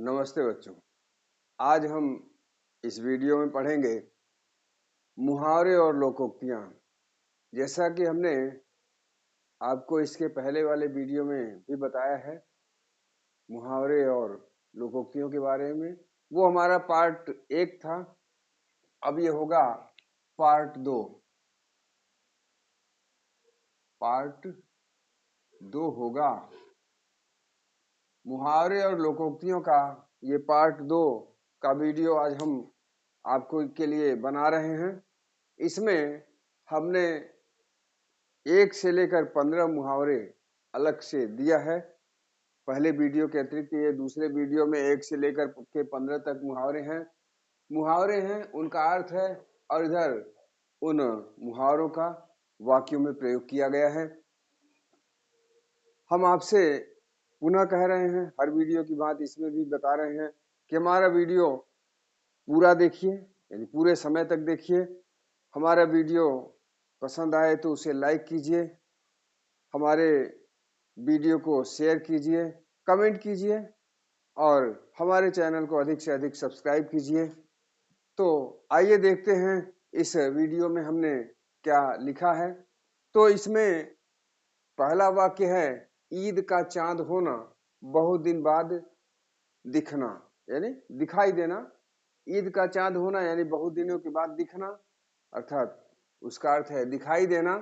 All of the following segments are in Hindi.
नमस्ते बच्चों। आज हम इस वीडियो में पढ़ेंगे मुहावरे और लोकोक्तियाँ। जैसा कि हमने आपको इसके पहले वाले वीडियो में भी बताया है मुहावरे और लोकोक्तियों के बारे में, वो हमारा पार्ट 1 था। अब ये होगा पार्ट 2। पार्ट 2 होगा मुहावरे और लोकोक्तियों का। ये पार्ट 2 का वीडियो आज हम आपको के लिए बना रहे हैं। इसमें हमने 1 से लेकर 15 मुहावरे अलग से दिया है। पहले वीडियो के अतिरिक्त ये दूसरे वीडियो में 1 से लेकर के 15 तक मुहावरे हैं, उनका अर्थ है, और इधर उन मुहावरों का वाक्यों में प्रयोग किया गया है। हम आपसे पुनः कह रहे हैं, हर वीडियो की बात इसमें भी बता रहे हैं कि हमारा वीडियो पूरा देखिए, यानी पूरे समय तक देखिए। हमारा वीडियो पसंद आए तो उसे लाइक कीजिए, हमारे वीडियो को शेयर कीजिए, कमेंट कीजिए और हमारे चैनल को अधिक से अधिक सब्सक्राइब कीजिए। तो आइए देखते हैं इस वीडियो में हमने क्या लिखा है। तो इसमें पहला वाक्य है, ईद का चांद होना, बहुत दिन बाद दिखना, यानी दिखाई देना। ईद का चांद होना यानी बहुत दिनों के बाद दिखना, अर्थात उसका अर्थ है दिखाई देना।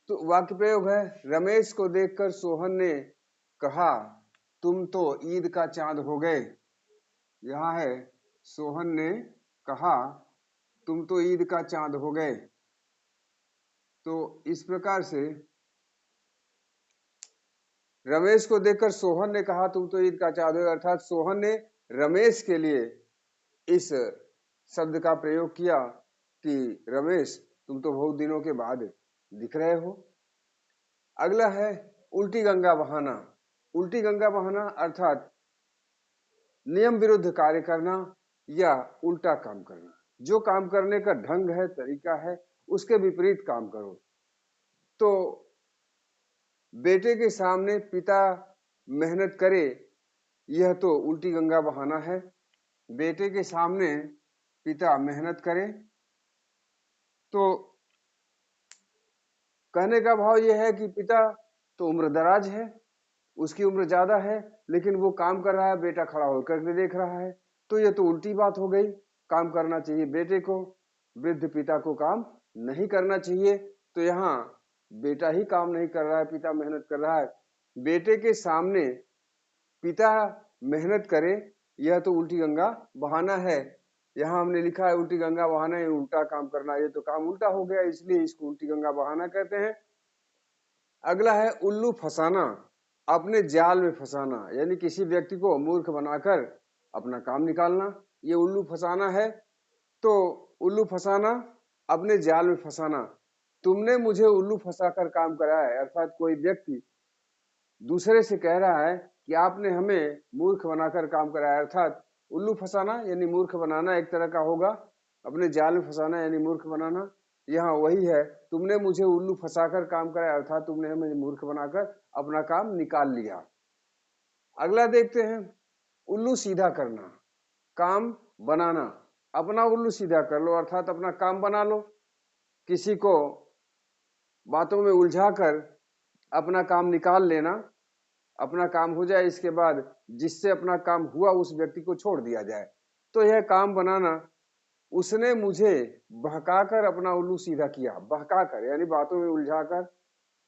तो वाक्य प्रयोग है, रमेश को देखकर सोहन ने कहा, तुम तो ईद का चांद हो गए। यहाँ है, सोहन ने कहा, तुम तो ईद का चांद हो गए। तो इस प्रकार से रमेश को देखकर सोहन ने कहा, तुम तो ईद का चांद हो गए, अर्थात सोहन ने रमेश के लिए इस शब्द का प्रयोग किया कि रमेश तुम तो बहुत दिनों के बाद दिख रहे हो। अगला है, उल्टी गंगा बहाना। उल्टी गंगा बहाना अर्थात नियम विरुद्ध कार्य करना या उल्टा काम करना। जो काम करने का ढंग है, तरीका है, उसके विपरीत काम करो। तो बेटे के सामने पिता मेहनत करे, यह तो उल्टी गंगा बहाना है। बेटे के सामने पिता मेहनत करे, तो कहने का भाव यह है कि पिता तो उम्र दराज है, उसकी उम्र ज्यादा है, लेकिन वो काम कर रहा है, बेटा खड़ा होकर के देख रहा है। तो ये तो उल्टी बात हो गई। काम करना चाहिए बेटे को, वृद्ध पिता को काम नहीं करना चाहिए। तो यहाँ बेटा ही काम नहीं कर रहा है, पिता मेहनत कर रहा है। बेटे के सामने पिता मेहनत करे, यह तो उल्टी गंगा बहाना है। यहाँ हमने लिखा है उल्टी गंगा बहाना, ये उल्टा काम करना, ये तो काम उल्टा हो गया, इसलिए इसको उल्टी गंगा बहाना कहते हैं। अगला है उल्लू फसाना, अपने जाल में फंसाना, यानी किसी व्यक्ति को मूर्ख बनाकर अपना काम निकालना, ये उल्लू फसाना है। तो उल्लू फसाना, अपने जाल में फंसाना। तुमने मुझे उल्लू फंसाकर काम कराया है, अर्थात कोई व्यक्ति दूसरे से कह रहा है कि आपने हमें मूर्ख बनाकर काम कराया। अर्थात उल्लू फंसाना यानी मूर्ख बनाना एक तरह का होगा, अपने जाल में फंसाना यानी मूर्ख बनाना। यहाँ वही है, तुमने मुझे उल्लू फंसाकर काम कराया, अर्थात तुमने हमें मूर्ख बनाकर अपना काम निकाल लिया। अगला देखते हैं, उल्लू सीधा करना, काम बनाना। अपना उल्लू सीधा कर लो, अर्थात अपना काम बना लो। किसी को बातों में उलझाकर अपना काम निकाल लेना, अपना काम हो जाए, इसके बाद जिससे अपना काम हुआ उस व्यक्ति को छोड़ दिया जाए। तो यह काम बनाना। उसने मुझे बहकाकर अपना उल्लू सीधा किया, बहकाकर यानी बातों में उलझाकर,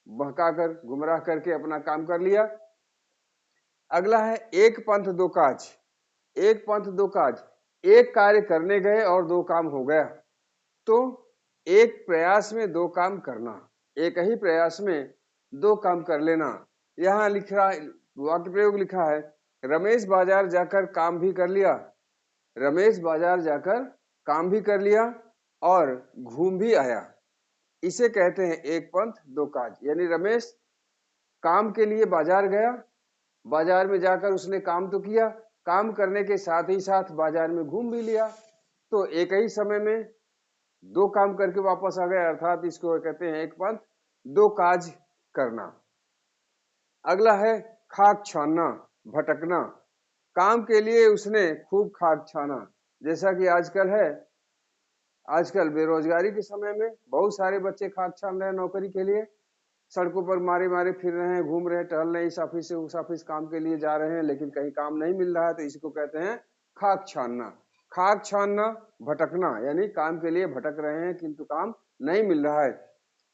बहकाकर, गुमराह करके अपना काम कर लिया। अगला है एक पंथ दो काज। एक पंथ दो काज, एक कार्य करने गए और दो काम हो गया। तो एक प्रयास में दो काम करना, एक ही प्रयास में दो काम कर लेना। यहाँ लिख रहा वाक्य प्रयोग लिखा है, रमेश बाजार जाकर काम भी कर लिया। रमेश बाजार जाकर काम भी कर लिया और घूम भी आया। इसे कहते हैं एक पंथ दो काज, यानी रमेश काम के लिए बाजार गया, बाजार में जाकर उसने काम तो किया, काम करने के साथ ही साथ बाजार में घूम भी लिया। तो एक ही समय में दो काम करके वापस आ गया, अर्थात इसको कहते हैं एक पंथ दो काज करना। अगला है खाक छानना, भटकना, काम के लिए उसने खूब खाक छाना। जैसा कि आजकल है, आजकल बेरोजगारी के समय में बहुत सारे बच्चे खाक छान रहे हैं नौकरी के लिए, सड़कों पर मारे मारे फिर रहे हैं, घूम रहे हैं, टहल रहे हैं, इस ऑफिस से उस ऑफिस काम के लिए जा रहे हैं, लेकिन कहीं काम नहीं मिल रहा है, तो इसको कहते हैं खाक छानना। खाक छानना, भटकना, यानी काम के लिए भटक रहे हैं किंतु काम नहीं मिल रहा है।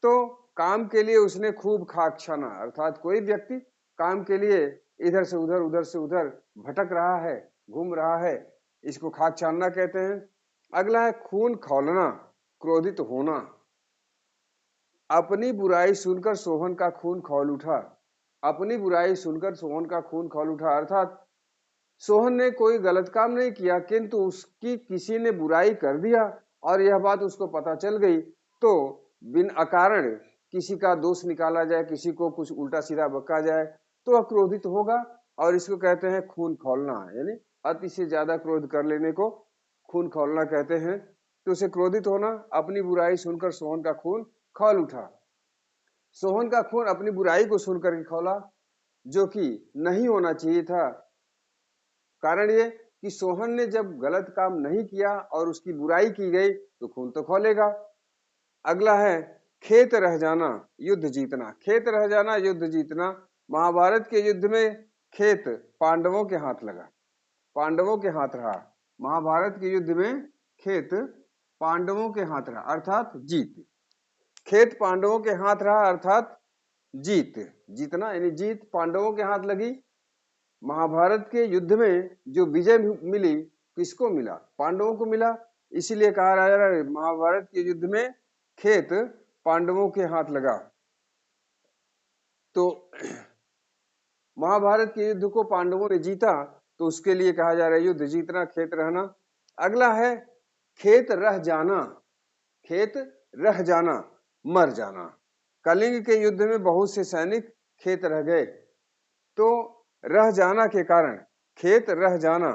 तो काम के लिए उसने खूब खाक छाना, अर्थात कोई व्यक्ति काम के लिए इधर से उधर भटक रहा है, घूम रहा है, इसको खाक छानना कहते हैं। अगला है खून खौलना, क्रोधित होना। अपनी बुराई सुनकर सोहन का खून खौल उठा। अपनी बुराई सुनकर सोहन का खून खौल उठा, अर्थात सोहन ने कोई गलत काम नहीं किया किंतु उसकी किसी ने बुराई कर दिया और यह बात उसको पता चल गई, तो बिन अकारण किसी का दोष निकाला जाए, किसी को कुछ उल्टा सीधा बका जाए, तो वह क्रोधित होगा और इसको कहते हैं खून खौलना, यानी अति से ज्यादा क्रोध कर लेने को खून खौलना कहते हैं। तो उसे क्रोधित होना। अपनी बुराई सुनकर सोहन का खून खौल उठा। सोहन का खून अपनी बुराई को सुनकर के खौला, जो कि नहीं होना चाहिए था। कारण ये कि सोहन ने जब गलत काम नहीं किया और उसकी बुराई की गई तो खून तो खौलेगा। अगला है खेत रह जाना, युद्ध जीतना। खेत रह जाना, युद्ध जीतना। महाभारत के युद्ध में खेत पांडवों के हाथ लगा, पांडवों के हाथ रहा। महाभारत के युद्ध में खेत पांडवों के हाथ रहा, अर्थात जीत। खेत पांडवों के हाथ रहा अर्थात जीत, जीतना यानी जीत पांडवों के हाथ लगी। महाभारत के युद्ध में जो विजय मिली किसको मिला? पांडवों को मिला। इसीलिए कहा जा रहा है महाभारत के युद्ध में खेत पांडवों के हाथ लगा। तो महाभारत के युद्ध को पांडवों ने जीता, तो उसके लिए कहा जा रहा है युद्ध जीतना, खेत रहना। अगला है खेत रह जाना। खेत रह जाना, मर जाना। कलिंग के युद्ध में बहुत से सैनिक खेत रह गए, तो रह जाना के कारण, खेत रह जाना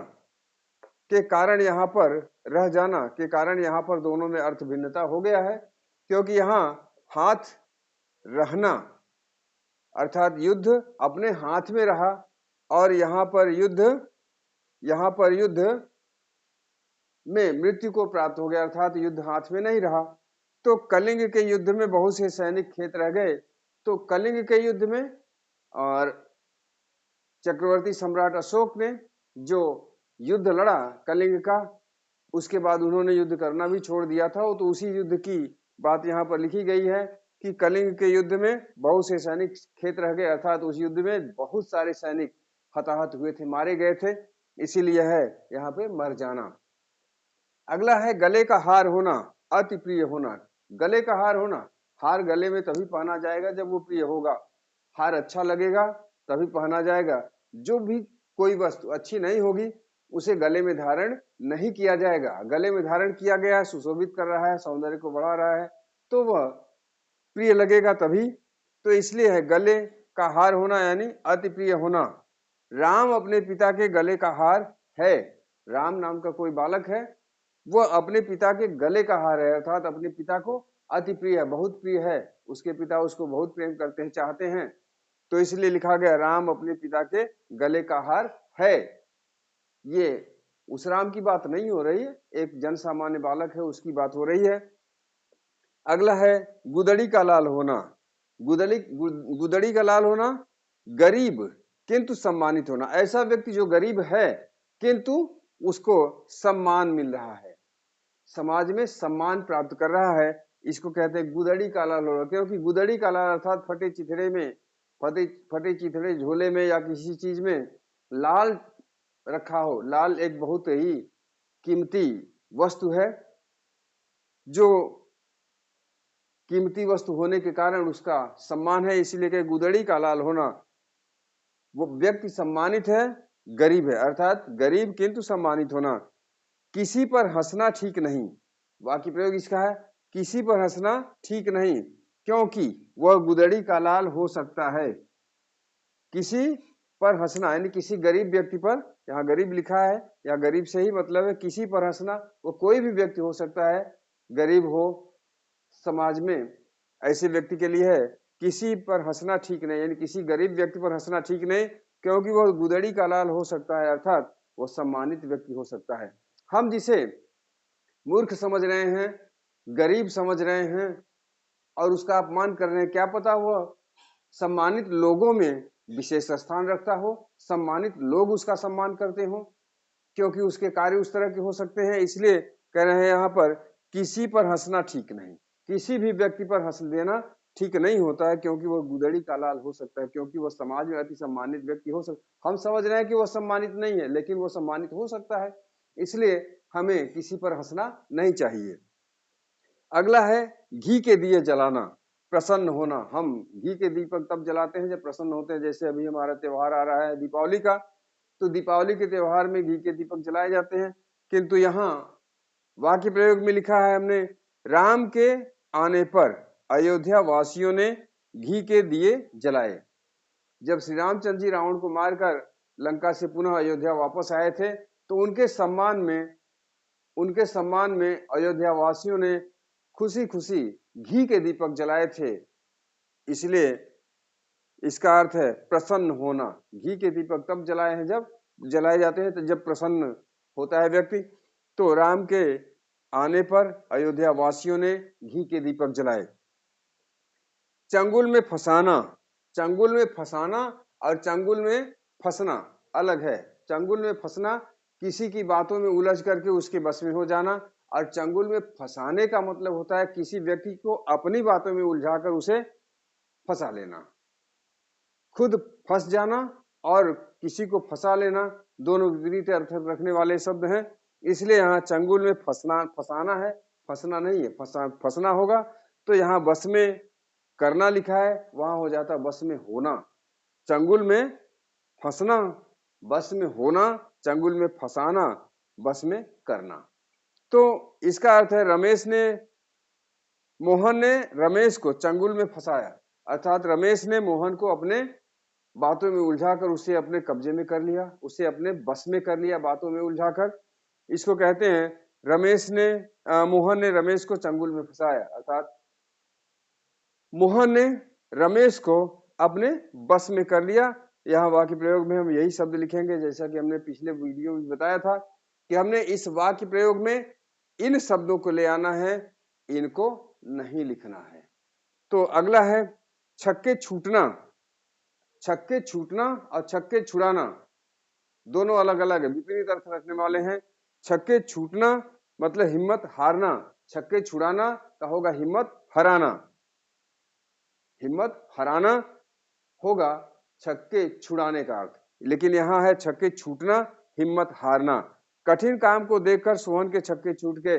के कारण यहाँ पर, रह जाना के कारण यहाँ पर दोनों में अर्थ भिन्नता हो गया है, क्योंकि यहाँ हाथ रहना अर्थात युद्ध अपने हाथ में रहा और यहाँ पर युद्ध में मृत्यु को प्राप्त हो गया, अर्थात युद्ध हाथ में नहीं रहा। तो कलिंग के युद्ध में बहुत से सैनिक खेत रह गए। तो कलिंग के युद्ध में और चक्रवर्ती सम्राट अशोक ने जो युद्ध लड़ा कलिंग का, उसके बाद उन्होंने युद्ध करना भी छोड़ दिया था। तो उसी युद्ध की बात यहाँ पर लिखी गई है कि कलिंग के युद्ध में बहुत से सैनिक खेत रह गए, अर्थात उस युद्ध में बहुत सारे सैनिक हताहत हुए थे, मारे गए थे, इसीलिए है यहाँ पे मर जाना। अगला है गले का हार होना, अति प्रिय होना। गले का हार होना, हार गले में तभी पहना जाएगा जब वो प्रिय होगा, हार अच्छा लगेगा तभी पहना जाएगा। जो भी कोई वस्तु अच्छी नहीं होगी उसे गले में धारण नहीं किया जाएगा। गले में धारण किया गया है, सुशोभित कर रहा है, सौंदर्य को बढ़ा रहा है, तो वह प्रिय लगेगा तभी। तो इसलिए है गले का हार होना यानी अति प्रिय होना। राम अपने पिता के गले का हार है। राम नाम का कोई बालक है, वह अपने पिता के गले का हार है, अर्थात अपने पिता को अति प्रिय है, बहुत प्रिय है। उसके पिता उसको बहुत प्रेम करते हैं, चाहते हैं, तो इसलिए लिखा गया राम अपने पिता के गले का हार है। ये उस राम की बात नहीं हो रही है, एक जन सामान्य बालक है उसकी बात हो रही है। अगला है गुदड़ी का लाल होना। गुदड़ी का लाल होना, गरीब किंतु सम्मानित होना। ऐसा व्यक्ति जो गरीब है किंतु उसको सम्मान मिल रहा है, समाज में सम्मान प्राप्त कर रहा है, इसको कहते हैं गुदड़ी का लाल होना। क्योंकि गुदड़ी का लाल अर्थात फटे चिथड़े में, फटे चिथड़े झोले में या किसी चीज में लाल रखा हो। लाल एक बहुत ही कीमती वस्तु है, जो कीमती वस्तु होने के कारण उसका सम्मान है, इसीलिए कि गुदड़ी का लाल होना। वो व्यक्ति सम्मानित है, गरीब है, अर्थात गरीब किंतु सम्मानित होना। किसी पर हंसना ठीक नहीं, वाक्य प्रयोग इसका है किसी पर हंसना ठीक नहीं, क्योंकि वह गुदड़ी का लाल हो सकता है। किसी पर हंसना यानी किसी गरीब व्यक्ति पर, यहाँ गरीब लिखा है या गरीब से ही मतलब है किसी पर हंसना, वो कोई भी व्यक्ति हो सकता है, गरीब हो, समाज में ऐसे व्यक्ति के लिए है किसी पर हंसना ठीक नहीं, यानी किसी गरीब व्यक्ति पर हंसना ठीक नहीं, क्योंकि वह गुदड़ी का लाल हो सकता है, अर्थात वो सम्मानित व्यक्ति हो सकता है। हम जिसे मूर्ख समझ रहे हैं, गरीब समझ रहे हैं और उसका अपमान कर रहे हैं, क्या पता वह सम्मानित लोगों में विशेष स्थान रखता हो, सम्मानित लोग उसका सम्मान करते हो, क्योंकि उसके कार्य उस तरह के हो सकते हैं। इसलिए कह रहे हैं यहाँ पर किसी पर हंसना ठीक नहीं, किसी भी व्यक्ति पर हंस देना ठीक नहीं होता है, क्योंकि वह गुदड़ी का लाल हो सकता है, क्योंकि वह समाज में अति सम्मानित व्यक्ति हो सकता। हम समझ रहे हैं कि वह सम्मानित नहीं है, लेकिन वह सम्मानित हो सकता है, इसलिए हमें किसी पर हंसना नहीं चाहिए। अगला है घी के दिए जलाना, प्रसन्न होना। हम घी के दीपक तब जलाते हैं जब प्रसन्न होते हैं। जैसे अभी हमारा त्योहार आ रहा है दीपावली का, तो दीपावली के त्योहार में घी के दीपक जलाए जाते हैं। किंतु यहाँ वाक्य प्रयोग में लिखा है हमने, राम के आने पर अयोध्या वासियों ने घी के दिए जलाए। जब श्री रामचंद्र जी रावण को मारकर लंका से पुनः अयोध्या वापस आए थे, तो उनके सम्मान में अयोध्या वासियों ने खुशी खुशी घी के दीपक जलाए थे। इसलिए इसका अर्थ है प्रसन्न होना। घी के दीपक तब जलाए जाते हैं तो जब प्रसन्न होता है व्यक्ति। तो राम के आने पर अयोध्या वासियों ने घी के दीपक जलाए। चंगुल में फंसाना, चंगुल में फंसाना और चंगुल में फंसना अलग है। चंगुल में फंसना किसी की बातों में उलझ करके उसके बस में हो जाना, और चंगुल में फंसाने का मतलब होता है किसी व्यक्ति को अपनी बातों में उलझाकर उसे फंसा लेना। खुद फंस जाना और किसी को फंसा लेना दोनों विपरीत अर्थ रखने वाले शब्द हैं। इसलिए यहाँ चंगुल में फंसाना है, फंसना नहीं है। फंसना होगा तो यहाँ बस में करना लिखा है, वहां हो जाता बस में होना। चंगुल में फंसना, बस में होना, चंगुल में फंसाना, बस में करना। तो इसका अर्थ है मोहन ने रमेश को चंगुल में फंसाया, अर्थात रमेश ने मोहन को अपने बातों में उलझाकर उसे अपने कब्जे में कर लिया, उसे अपने बस में कर लिया बातों में उलझाकर। इसको कहते हैं मोहन ने रमेश को चंगुल में फंसाया, अर्थात मोहन ने रमेश को अपने बस में कर लिया। यहाँ वाक्य प्रयोग में हम यही शब्द लिखेंगे, जैसा कि हमने पिछले वीडियो में बताया था कि हमने इस वाक्य प्रयोग में इन शब्दों को ले आना है, इनको नहीं लिखना है। तो अगला है छक्के छूटना। छक्के छूटना और छक्के छुड़ाना दोनों अलग अलग विपरीत अर्थ रखने वाले हैं। छक्के छूटना मतलब हिम्मत हारना, छक्के छुड़ाना का होगा हिम्मत हराना। हिम्मत हराना होगा छक्के छुड़ाने का अर्थ, लेकिन यहाँ है छक्के छूटना, हिम्मत हारना। कठिन काम को देखकर सोहन के छक्के छूट गए,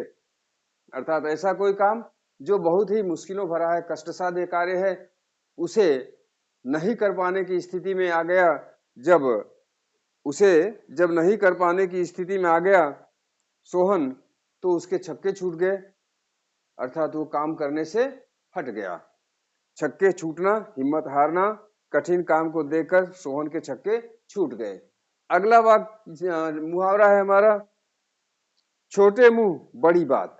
अर्थात ऐसा कोई काम जो बहुत ही मुश्किलों भरा है, कष्टसाध्य कार्य है, उसे नहीं कर पाने की स्थिति में आ गया। जब नहीं कर पाने की स्थिति में आ गया सोहन, तो उसके छक्के छूट गए, अर्थात वो काम करने से हट गया। छक्के छूटना, हिम्मत हारना, कठिन काम को देखकर सोहन के छक्के छूट गए। अगला वाक्य मुहावरा है हमारा, छोटे मुंह बड़ी बात।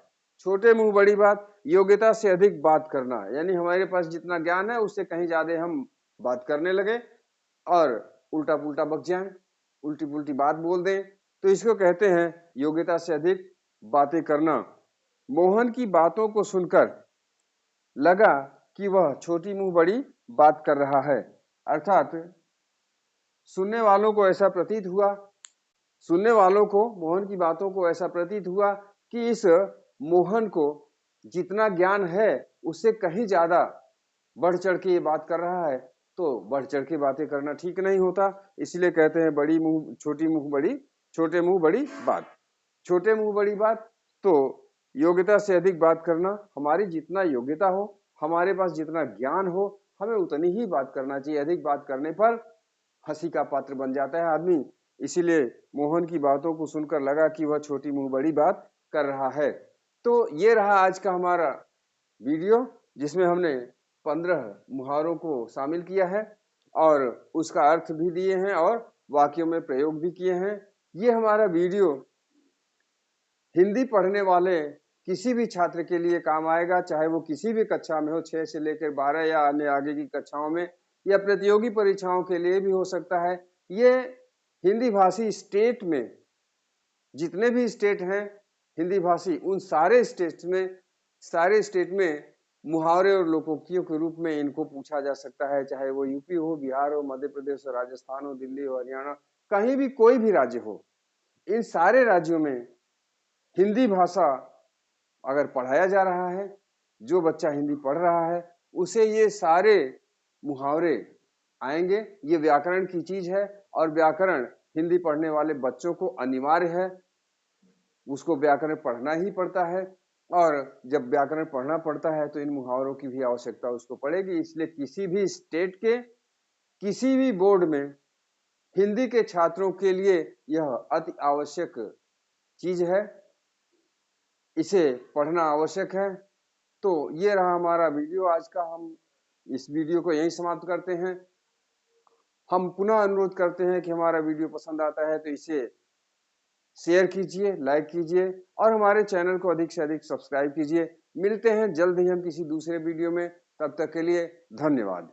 छोटे मुंह बड़ी बात, योग्यता से अधिक बात करना, यानी हमारे पास जितना ज्ञान है उससे कहीं ज्यादा हम बात करने लगे और उल्टा पुल्टा बक जाए, उल्टी पुल्टी बात बोल दें, तो इसको कहते हैं योग्यता से अधिक बातें करना। मोहन की बातों को सुनकर लगा कि वह छोटी मुंह बड़ी बात कर रहा है, अर्थात सुनने वालों को मोहन की बातों को ऐसा प्रतीत हुआ कि इस मोहन को जितना ज्ञान है उससे कहीं ज्यादा बढ़ चढ़ के ये बात कर रहा है। तो बढ़ चढ़ के बातें करना ठीक नहीं होता, इसलिए कहते हैं छोटे मुंह बड़ी बात। छोटे मुंह बड़ी बात, तो योग्यता से अधिक बात करना, हमारी जितना योग्यता हो, हमारे पास जितना ज्ञान हो, हमें उतनी ही बात करना चाहिए। अधिक बात करने पर हंसी का पात्र बन जाता है आदमी। इसीलिए मोहन की बातों को सुनकर लगा कि वह छोटी मुंह बड़ी बात कर रहा है। तो ये रहा आज का हमारा वीडियो, जिसमें हमने 15 मुहावरों को शामिल किया है और उसका अर्थ भी दिए हैं और वाक्यों में प्रयोग भी किए हैं। ये हमारा वीडियो हिंदी पढ़ने वाले किसी भी छात्र के लिए काम आएगा, चाहे वो किसी भी कक्षा में हो, 6 से लेकर 12 या अन्य आगे की कक्षाओं में, या प्रतियोगी परीक्षाओं के लिए भी हो सकता है। ये हिंदी भाषी स्टेट में जितने भी स्टेट हैं हिंदी भाषी, उन सारे स्टेट में मुहावरे और लोकोक्तियों के रूप में इनको पूछा जा सकता है, चाहे वो यूपी हो, बिहार हो, मध्य प्रदेश हो, राजस्थान हो, दिल्ली हो, हरियाणा, कहीं भी कोई भी राज्य हो, इन सारे राज्यों में हिंदी भाषा अगर पढ़ाया जा रहा है, जो बच्चा हिंदी पढ़ रहा है उसे ये सारे मुहावरे आएंगे। ये व्याकरण की चीज है और व्याकरण हिंदी पढ़ने वाले बच्चों को अनिवार्य है, उसको व्याकरण पढ़ना ही पड़ता है। और जब व्याकरण पढ़ना पड़ता है तो इन मुहावरों की भी आवश्यकता उसको पड़ेगी। इसलिए किसी भी स्टेट के किसी भी बोर्ड में हिंदी के छात्रों के लिए यह अति आवश्यक चीज है, इसे पढ़ना आवश्यक है। तो ये रहा हमारा वीडियो आज का। हम इस वीडियो को यहीं समाप्त करते हैं। हम पुनः अनुरोध करते हैं कि हमारा वीडियो पसंद आता है तो इसे शेयर कीजिए, लाइक कीजिए और हमारे चैनल को अधिक से अधिक सब्सक्राइब कीजिए। मिलते हैं जल्द ही हम किसी दूसरे वीडियो में, तब तक के लिए धन्यवाद।